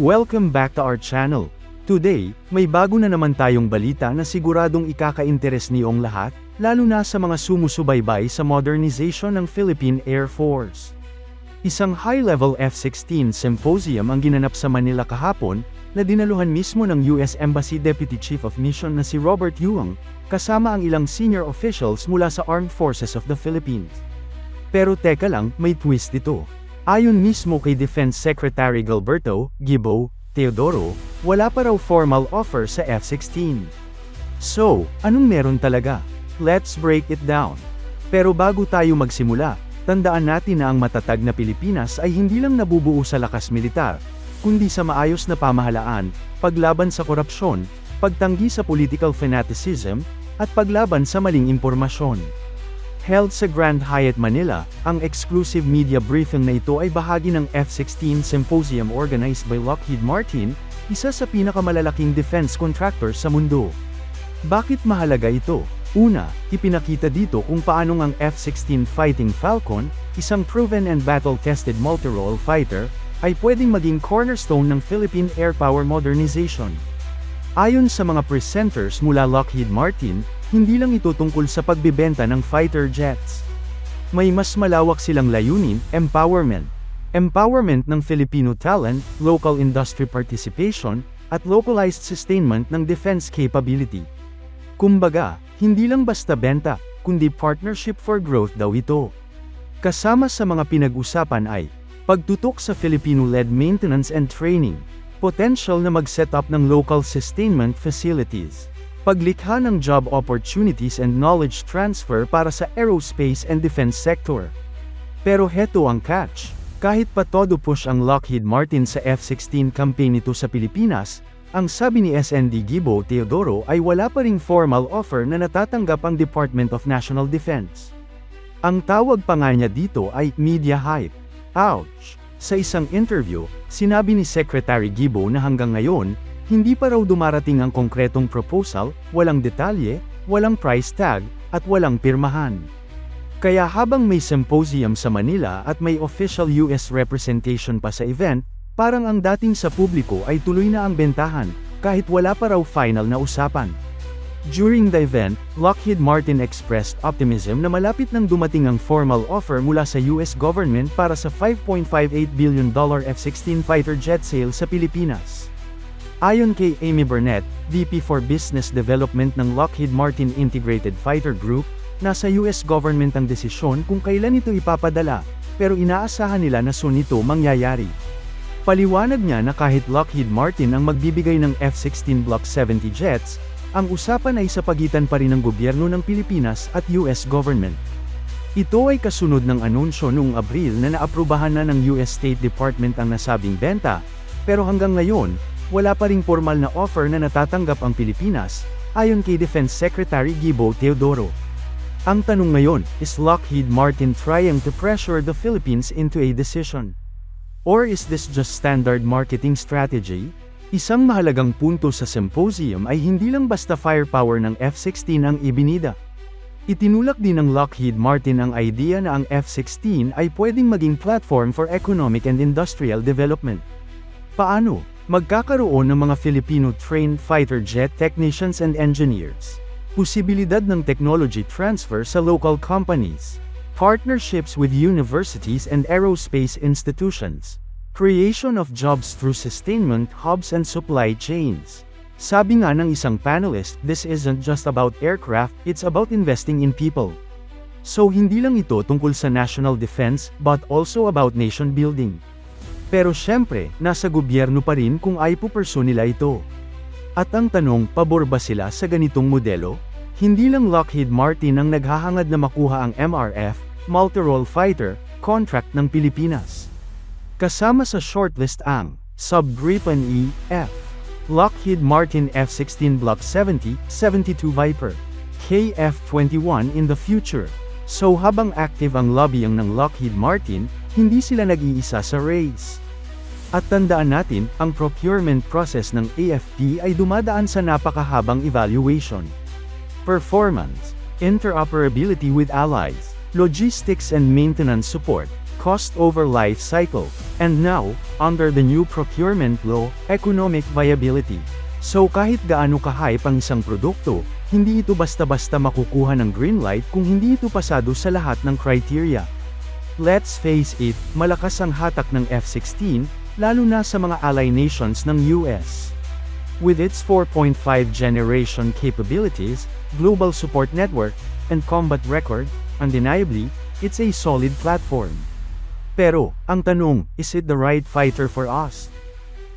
Welcome back to our channel. Today, may bago na naman tayong balita na siguradong ikaka-interes niyong lahat, lalo na sa mga sumusubaybay sa modernization ng Philippine Air Force. Isang high-level F-16 symposium ang ginanap sa Manila kahapon, na dinaluhan mismo ng US Embassy Deputy Chief of Mission na si Robert Yuang, kasama ang ilang senior officials mula sa Armed Forces of the Philippines. Pero teka lang, may twist ito. Ayon mismo kay Defense Secretary Gilberto Gibo Teodoro, wala pa raw formal offer sa F-16. So, anong meron talaga? Let's break it down. Pero bago tayo magsimula, tandaan natin na ang matatag na Pilipinas ay hindi lang nabubuo sa lakas militar, kundi sa maayos na pamahalaan, paglaban sa korupsyon, pagtanggi sa political fanaticism, at paglaban sa maling impormasyon. Held sa Grand Hyatt Manila, ang exclusive media briefing na ito ay bahagi ng F-16 Symposium organized by Lockheed Martin, isa sa pinakamalalaking defense contractor sa mundo. Bakit mahalaga ito? Una, ipinakita dito kung paanong ang F-16 Fighting Falcon, isang proven and battle-tested multi-role fighter, ay pwedeng maging cornerstone ng Philippine air power modernization. Ayon sa mga presenters mula Lockheed Martin, hindi lang ito tungkol sa pagbibenta ng fighter jets. May mas malawak silang layunin, empowerment. Empowerment ng Filipino talent, local industry participation, at localized sustainment ng defense capability. Kumbaga, hindi lang basta benta, kundi partnership for growth daw ito. Kasama sa mga pinag-usapan ay pagtutok sa Filipino-led maintenance and training, potential na mag-set up ng local sustainment facilities, paglikha ng job opportunities and knowledge transfer para sa aerospace and defense sector. Pero heto ang catch, kahit pa todo push ang Lockheed Martin sa F-16 campaign nito sa Pilipinas, ang sabi ni SND Gibo Teodoro ay wala pa ring formal offer na natatanggap ang Department of National Defense. Ang tawag pa nga niya dito ay media hype. Ouch! Sa isang interview, sinabi ni Secretary Gibo na hanggang ngayon, hindi pa raw dumarating ang konkretong proposal, walang detalye, walang price tag, at walang pirmahan. Kaya habang may symposium sa Manila at may official US representation pa sa event, parang ang dating sa publiko ay tuloy na ang bentahan, kahit wala pa raw final na usapan. During the event, Lockheed Martin expressed optimism na malapit nang dumating ang formal offer mula sa US government para sa $5.58 billion F-16 fighter jet sale sa Pilipinas. Ayon kay Amy Burnett, VP for Business Development ng Lockheed Martin Integrated Fighter Group, nasa US government ang desisyon kung kailan ito ipapadala, pero inaasahan nila na soon ito mangyayari. Paliwanag niya na kahit Lockheed Martin ang magbibigay ng F-16 Block 70 jets, ang usapan ay sa pagitan pa rin ng gobyerno ng Pilipinas at US government. Ito ay kasunod ng anunsyo noong Abril na naaprubahan na ng US State Department ang nasabing benta, pero hanggang ngayon, wala pa ring formal na offer na natatanggap ang Pilipinas, ayon kay Defense Secretary Gibo Teodoro. Ang tanong ngayon, is Lockheed Martin trying to pressure the Philippines into a decision? Or is this just standard marketing strategy? Isang mahalagang punto sa symposium ay hindi lang basta firepower ng F-16 ang ibinida. Itinulak din ng Lockheed Martin ang idea na ang F-16 ay pwedeng maging platform for economic and industrial development. Paano? Magkakaroon ng mga Filipino-trained fighter jet technicians and engineers. Posibilidad ng technology transfer sa local companies. Partnerships with universities and aerospace institutions. Creation of jobs through sustainment hubs and supply chains. Sabi nga ng isang panelist, this isn't just about aircraft, it's about investing in people. So hindi lang ito tungkol sa national defense, but also about nation building. Pero syempre, nasa gobyerno pa rin kung ay pupursue nila ito. At ang tanong, pabor ba sila sa ganitong modelo? Hindi lang Lockheed Martin ang naghahangad na makuha ang MRF, multi-role fighter, contract ng Pilipinas. Kasama sa shortlist ang Sub-Gripen E-F, Lockheed Martin F-16 Block 70, 72 Viper, KF-21 in the future. So habang active ang lobbying ng Lockheed Martin, hindi sila nag-iisa sa race. At tandaan natin, ang procurement process ng AFP ay dumadaan sa napakahabang evaluation. Performance, interoperability with allies, logistics and maintenance support, cost over life cycle, and now, under the new procurement law, economic viability. So kahit gaano ka-hype ang isang produkto, hindi ito basta-basta makukuha ng green light kung hindi ito pasado sa lahat ng criteria. Let's face it, malakas ang hatak ng F-16, lalo na sa mga ally nations ng US. With its 4.5 generation capabilities, global support network, and combat record, undeniably, it's a solid platform. Pero, ang tanong, is it the right fighter for us?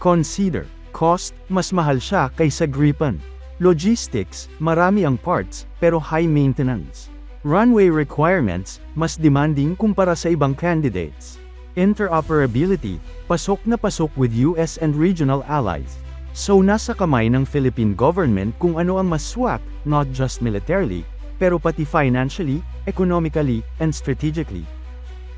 Consider, cost, mas mahal siya kaysa Gripen. Logistics, marami ang parts, pero high maintenance. Runway requirements, mas demanding kumpara sa ibang candidates. Interoperability, pasok na pasok with US and regional allies. So nasa kamay ng Philippine government kung ano ang mas swak, not just militarily, pero pati financially, economically, and strategically.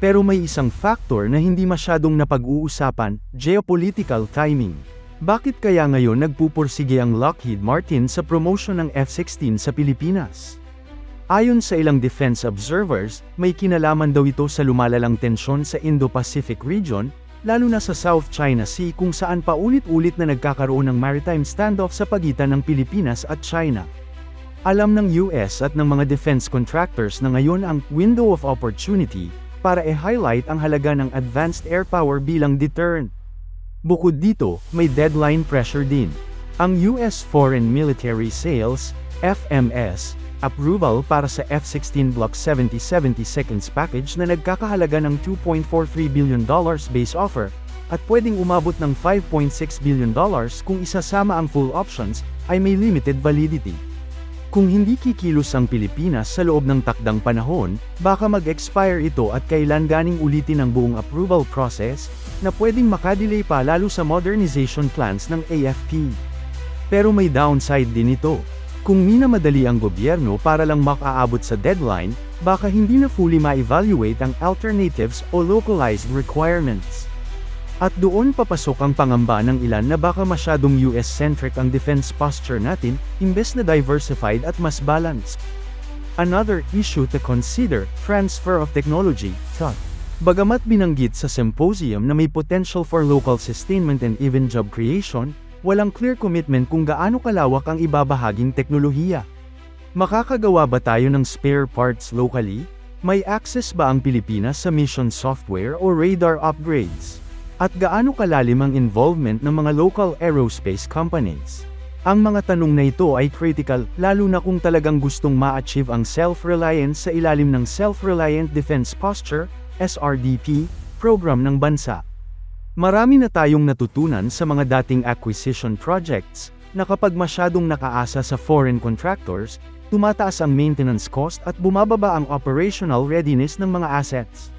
Pero may isang factor na hindi masyadong napag-uusapan, geopolitical timing. Bakit kaya ngayon nagpupursige ang Lockheed Martin sa promotion ng F-16 sa Pilipinas? Ayon sa ilang defense observers, may kinalaman daw ito sa lumalalang tensyon sa Indo-Pacific region, lalo na sa South China Sea kung saan paulit-ulit na nagkakaroon ng maritime standoff sa pagitan ng Pilipinas at China. Alam ng US at ng mga defense contractors na ngayon ang window of opportunity para i-highlight ang halaga ng advanced air power bilang deterrent. Bukod dito, may deadline pressure din. Ang US Foreign Military Sales, FMS, approval para sa F-16 Block 70/70 seconds package na nagkakahalaga ng $2.43 billion base offer, at pwedeng umabot ng $5.6 billion kung isasama ang full options, ay may limited validity. Kung hindi kikilos ang Pilipinas sa loob ng takdang panahon, baka mag-expire ito at kailan ganing ulitin ang buong approval process, na pwedeng makadelay pa lalo sa modernization plans ng AFP. Pero may downside din ito. Kung minamadali ang gobyerno para lang makaabot sa deadline, baka hindi na fully ma-evaluate ang alternatives o localized requirements. At doon papasok ang pangamba ng ilan na baka masyadong US-centric ang defense posture natin, imbes na diversified at mas balanced. Another issue to consider, transfer of technology, TOT. Bagamat binanggit sa symposium na may potential for local sustainment and even job creation, walang clear commitment kung gaano kalawak ang ibabahaging teknolohiya. Makakagawa ba tayo ng spare parts locally? May access ba ang Pilipinas sa mission software o radar upgrades? At gaano kalalim ang involvement ng mga local aerospace companies? Ang mga tanong na ito ay critical, lalo na kung talagang gustong ma-achieve ang self-reliance sa ilalim ng Self-Reliant Defense Posture, SRDP, program ng bansa. Marami na tayong natutunan sa mga dating acquisition projects, na kapag masyadong nakaasa sa foreign contractors, tumataas ang maintenance cost at bumababa ang operational readiness ng mga assets.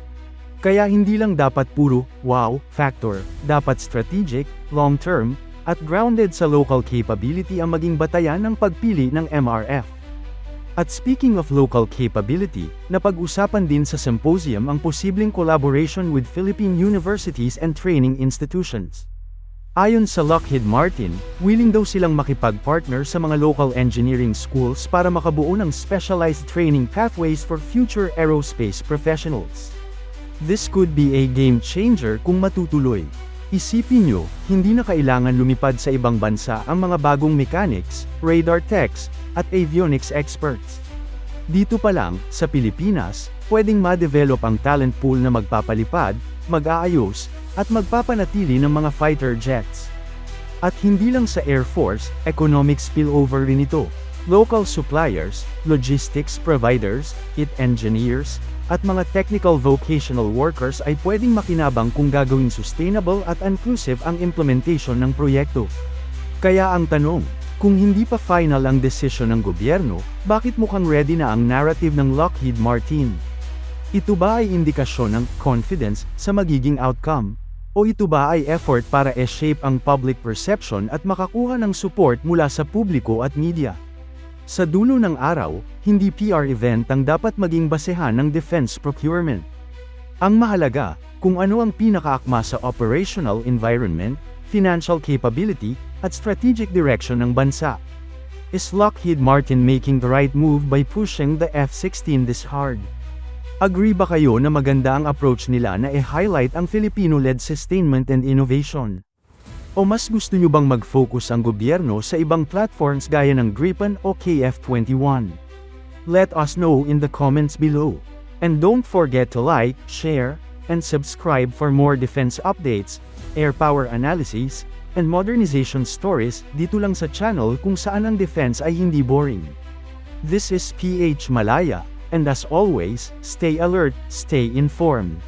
Kaya hindi lang dapat puro, wow, factor, dapat strategic, long-term, at grounded sa local capability ang maging batayan ng pagpili ng MRF. At speaking of local capability, napag-usapan din sa symposium ang posibleng collaboration with Philippine universities and training institutions. Ayon sa Lockheed Martin, willing daw silang makipag-partner sa mga local engineering schools para makabuo ng specialized training pathways for future aerospace professionals. This could be a game changer kung matutuloy. Isipin nyo, hindi na kailangan lumipad sa ibang bansa ang mga bagong mechanics, radar techs, at avionics experts. Dito pa lang, sa Pilipinas, pwedeng ma-develop ang talent pool na magpapalipad, mag-aayos, at magpapanatili ng mga fighter jets. At hindi lang sa Air Force, economic spillover rin ito. Local suppliers, logistics providers, IT engineers, at mga technical vocational workers ay pwedeng makinabang kung gagawing sustainable at inclusive ang implementation ng proyekto. Kaya ang tanong, kung hindi pa final ang desisyon ng gobyerno, bakit mukhang ready na ang narrative ng Lockheed Martin? Ito ba ay indikasyon ng confidence sa magiging outcome? O ito ba ay effort para e-shape ang public perception at makakuha ng support mula sa publiko at media? Sa dulo ng araw, hindi PR event ang dapat maging basehan ng defense procurement. Ang mahalaga, kung ano ang pinakaakma sa operational environment, financial capability, at strategic direction ng bansa. Is Lockheed Martin making the right move by pushing the F-16 this hard? Agree ba kayo na maganda ang approach nila na i-highlight ang Filipino-led sustainment and innovation? O mas gusto nyo bang mag-focus ang gobyerno sa ibang platforms gaya ng Gripen o KF21? Let us know in the comments below. And don't forget to like, share, and subscribe for more defense updates, air power analyses, and modernization stories dito lang sa channel kung saan ang defense ay hindi boring. This is PH Malaya, and as always, stay alert, stay informed.